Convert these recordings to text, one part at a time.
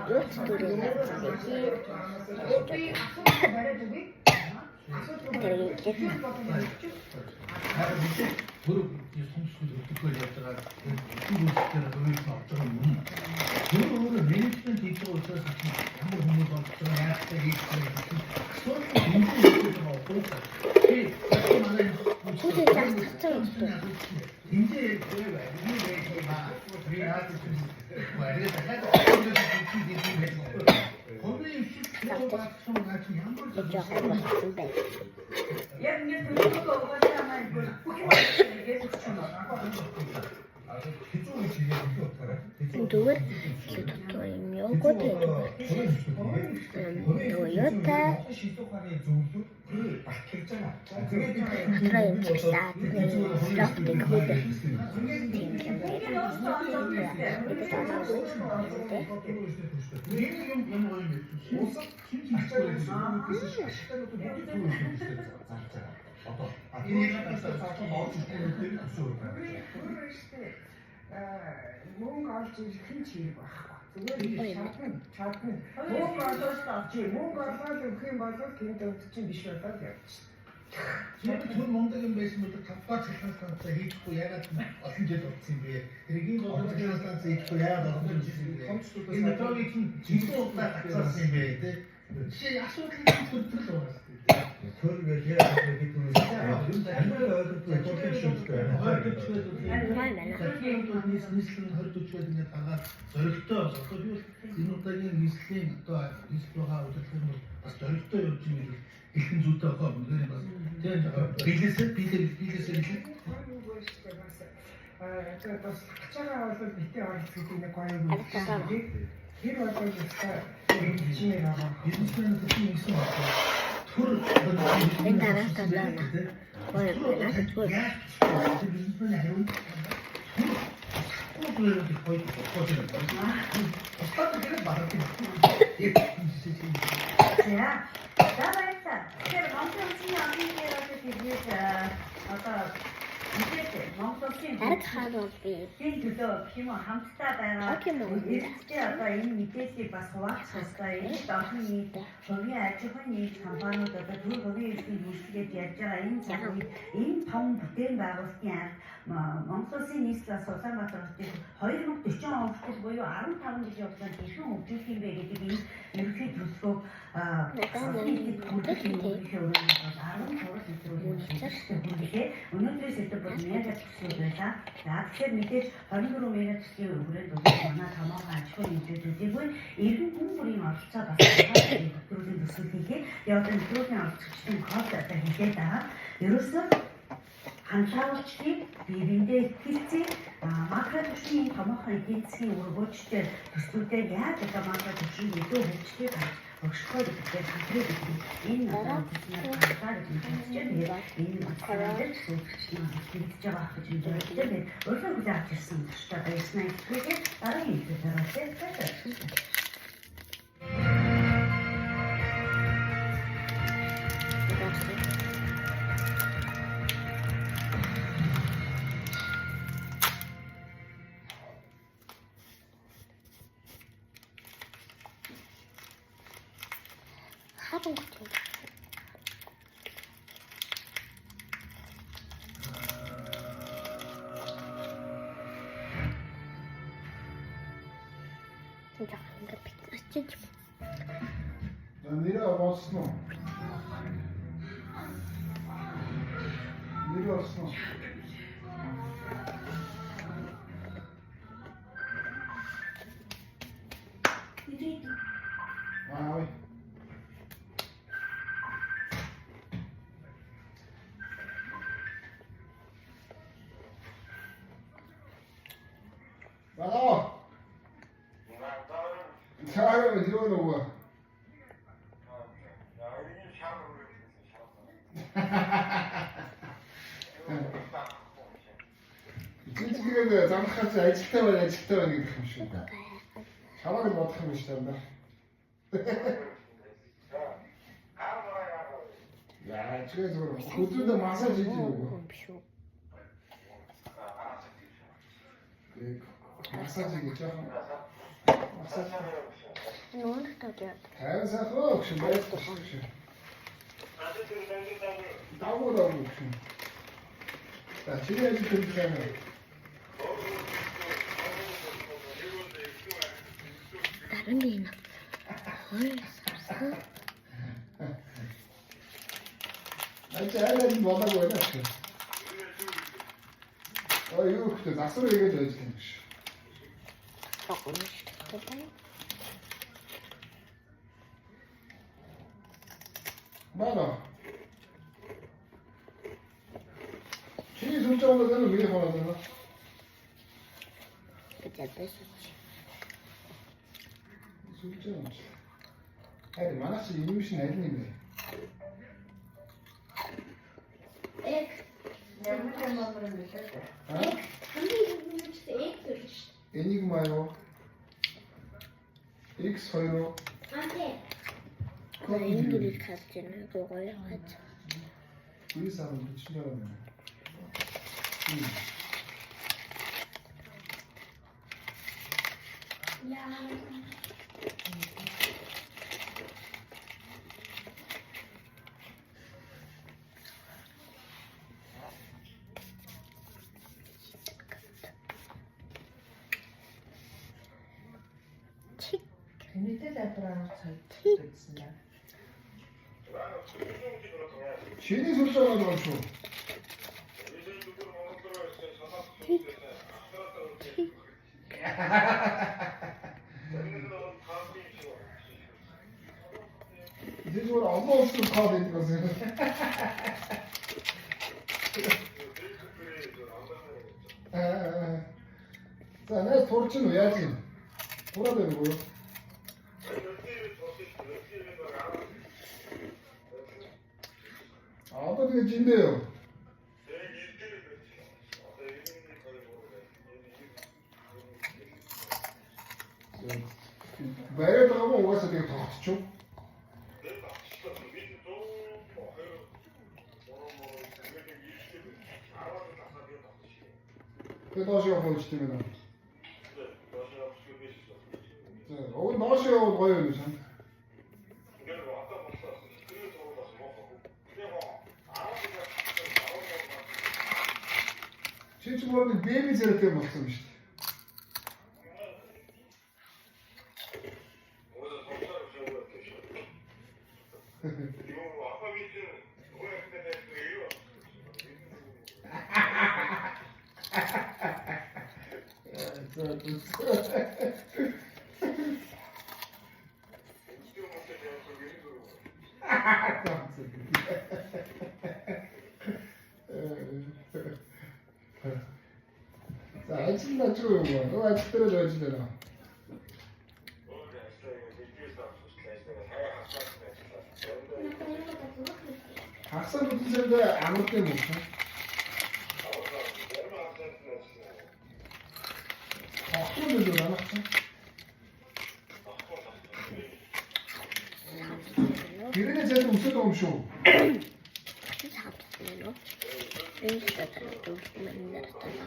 요트 둘이 Due tutto il mio potere Toyota tra in città traffic мөнгө олж ирэх хэн ч юм байхгүй. Зүгээр чадна. Мөнгө олж авчих. Мөнгө олоод өгөх юм бол гинт өгч чинь биш болоод явчих. Тэр мундаг юм байсан бол тавтаа цахилгаан станцаа хийхгүй яагаад олон жил болсон юм бэ? Тэргийн болон цахилгаан станцаа хийхгүй яагаад олон жил болсон юм бэ? Энэ металлыг жинхэнэ удаа гацсан юм бэ те? Жишээ асуудал төрөл байгаа шүү дээ. Төрөл яагаад гэдэг юм бэ? Энэ ойлгохгүй тохиолдолтой байна. нийслэлийн 20-40 гэдэг дагаад зоригтой одоо би энэ удаагийн нийслэлийн одоо нийслэлийнхаа удирдлагын бол бас зоригтой явж байгаа юм хэлхэн зүйтэй байгаа мөнгөний бас тийм билээсээ тэгээд бас хачаараа бол битээ оролцох гэдэг нэг гоё юм байна. Тэр бол ихтэй хичнээн байгаа. бизнесмен төсөө нэгсэн байна. Төр энэ дараа тандаа гоё байна. зүгээр бизнесмен хариу Ja, давай так. Теперь вам нужно объяснить, Ард хаалт би энэ төлөө химо хамтдаа байгаа. Гэхдээ одоо энэ мэдээллийг бас хуваалцах хэрэгтэй. Энэ олон нийт хувийн аж ахуйн нийт компаниуд одоо түр хувийн эрхийг үүсгэж яаж байгаа энэ том бүтээн байгуулалтын ард Монгол Улсын нийслэлээс Улаанбаатар хотын 2040 он хүртэл буюу 15 жилийн хугацаанд хэрхэн хөгжүүлэх юм бэ гэдэг энэ ерөнхий төлөвлөгөө өнөөдрөөс өдөр бол мега төсөл байлаа. За тэгэхээр мэдээж 24 мега төслийн хүрээнд манай томоохон аж ахуйн нийтлүүдийн иргэн хүн бүрийн оролцоо бас нэвтрүүлгийн төсөлийнхээ яваад нэвтрүүлгийн оролцогчдын код одоо хийгээд байгаа. Ерөөсөө ханшаалагчдын биеиндээ ихэлцээ макро түвшний томоохон эдийн засгийн өргөөжтэй төслүүдээр яаж одоо макро түвшин илүү хөгжих өгшгөө гэдэг хэлбэрээр энэ одоо ханшаа гэж хэлж байна. Энэ макроэр сүүлч нь хэлж байгаа гэж хэлж байна. Өөрөөр хэлбэл авч ирсэн төстэй байснаа гэхдээ дараагийн хэлбэрээр оруулах. 하던 것 같아요. 진짜 이거 진짜 내려왔어. 내려왔어. 아, 나가. 샤워하면 이러는 거야. 찌찌개가 장난같이 아이 칙다만 이렇게 하십니다. 샤워를 못하면 시작한다. 야, 저거 그것도 마사지지 뭐. 마사지겠죠? Нүүнх тавьяа. Тайван сайхан гэж байлгүй шүү. Дагуу гэж. За чиний ажил хийх юм. Даран бийна. Хой сарсан. Ажил болоогүй байна шүү. Юу ихтэй засвар хийгээд байж юм биш. Бага. Чиний сүлж байгаа нь миний хоноод байна. Гэтэл сүлж байгаа. Харин манайх чи юм шиг аль юм бэ? Ямар номер юм бэ? хамгийн хүмүүст эх төрж шүү. Enigma юу? X2 юу? Анте. Энэ гэрийг харж байна. Гоё хаач. Үгүй сарын бичнээр байна. Яа. Тэнийтэй лабораторид цаг гэсэн юм. Чиний сүлж байгаа юм шүү. This is almost to call it was. За нас турч нь яаж юм? Тураад байгаагүй юу? Одоо тэгээ жиндээ юу? Байгаад байгаа юм угаасаа тэгээ тогтчих. Тэгээ доош явах гэж тийм байна. Өө доош явах гоё юм шиг. Чи ч мөр бэби зэрэгтэй болсон юм шүү дээ. За ажил начруу юм. Нөө ажил дээр л байж байна. Хагсан бүтээсэнд амард юм уу? Ахын л үү амарсан. Гэрээ зэт өсөд юм шүү. Саатна. Энэ саатна дүүмэн нэртана.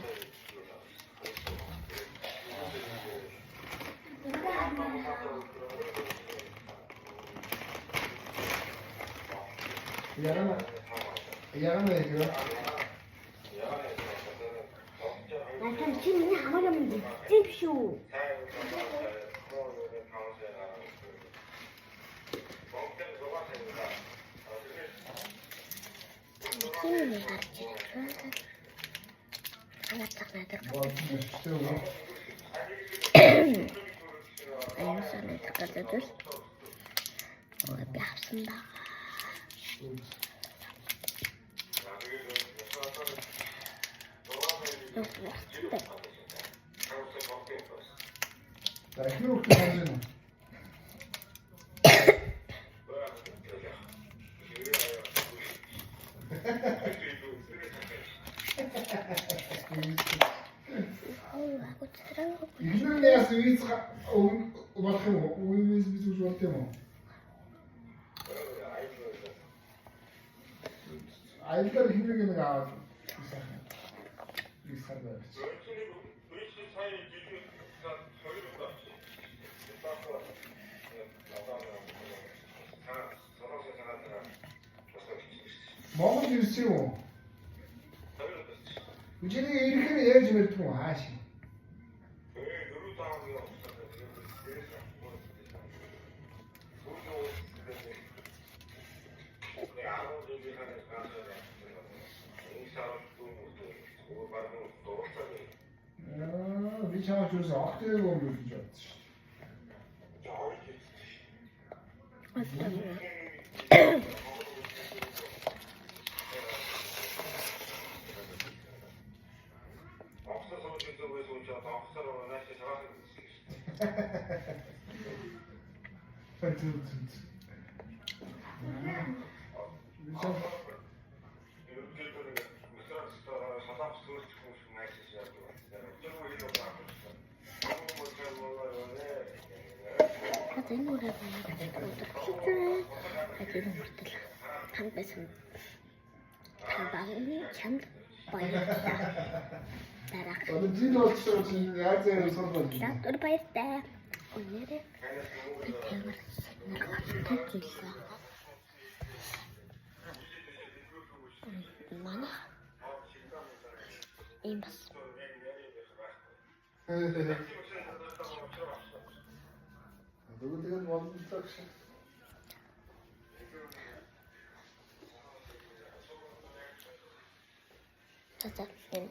Ягана 이거. 나한테 지금 아무렴 찝쇼. 지금 같이 알았다 나도. 뭐 진짜 아유산에 닦아줘도 뼈습니다. 자, 이렇게 하면 이런 내가 스위스가 어떻게 뭐 우리 스위스 좋았대 뭐 아이들 힘들게 내가 비슷한 거 Монгол ирсэн үү? Үчиний ирэх нь яаж мэддэг юм хааш? Би чамд юусэн огтыг юм гэж бодсон шүү. Энэ үрээ баярлалаа. Мөртөл тань байсан. Багны чамд баярлалаа. Дараах. Жин болчихсон чинь яаж яах вэ? Латур баяртай. Өнөөдөр тэмэр нэгтгэсэн. Манай ийм бас. Бүгд болчихсон шээ. За энэ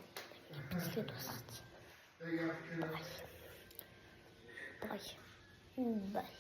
скет басаач. Бай. Бай.